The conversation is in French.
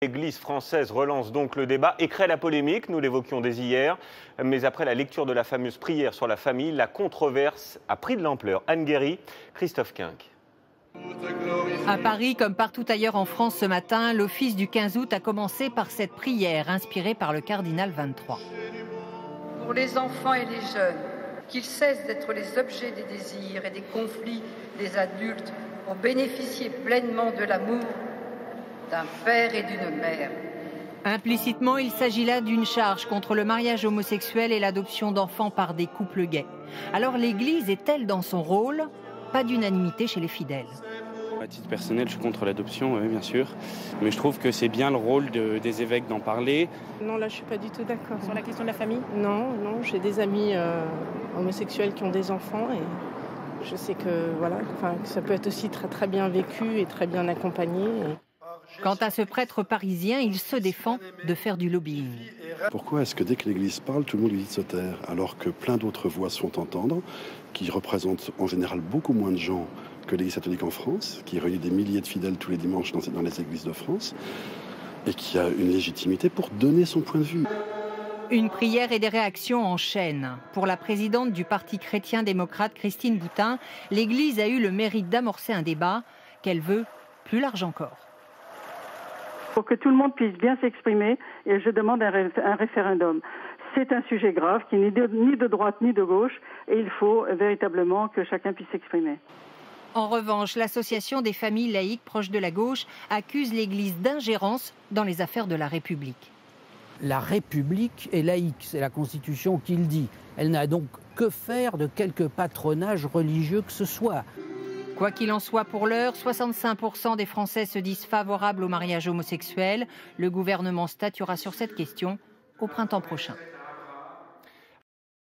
L'Église française relance donc le débat et crée la polémique, nous l'évoquions dès hier. Mais après la lecture de la fameuse prière sur la famille, la controverse a pris de l'ampleur. Anne Guéry, Christophe Quinck. À Paris, comme partout ailleurs en France ce matin, l'office du 15 août a commencé par cette prière inspirée par le cardinal 23. Pour les enfants et les jeunes, qu'ils cessent d'être les objets des désirs et des conflits des adultes pour bénéficier pleinement de l'amour d'un père et d'une mère. Implicitement, il s'agit là d'une charge contre le mariage homosexuel et l'adoption d'enfants par des couples gays. Alors l'Église est-elle dans son rôle? Pas d'unanimité chez les fidèles. À titre personnel, je suis contre l'adoption, oui, bien sûr. Mais je trouve que c'est bien le rôle des évêques d'en parler. Non, là, je suis pas du tout d'accord. Sur la question de la famille? Non, j'ai des amis homosexuels qui ont des enfants et je sais que ça peut être aussi très très bien vécu et très bien accompagné. Quant à ce prêtre parisien, il se défend de faire du lobbying. Pourquoi est-ce que dès que l'Église parle, tout le monde lui dit de se taire, alors que plein d'autres voix se font entendre, qui représentent en général beaucoup moins de gens que l'Église catholique en France, qui réunit des milliers de fidèles tous les dimanches dans les églises de France, et qui a une légitimité pour donner son point de vue. Une prière et des réactions en chaîne. Pour la présidente du Parti chrétien-démocrate, Christine Boutin, l'Église a eu le mérite d'amorcer un débat qu'elle veut plus large encore. Pour que tout le monde puisse bien s'exprimer, et je demande un référendum. C'est un sujet grave qui n'est ni de droite ni de gauche, et il faut véritablement que chacun puisse s'exprimer. En revanche, l'association des familles laïques proches de la gauche accuse l'Église d'ingérence dans les affaires de la République. La République est laïque, c'est la Constitution qui le dit. Elle n'a donc que faire de quelque patronage religieux que ce soit. Quoi qu'il en soit pour l'heure, 65% des Français se disent favorables au mariage homosexuel. Le gouvernement statuera sur cette question au printemps prochain.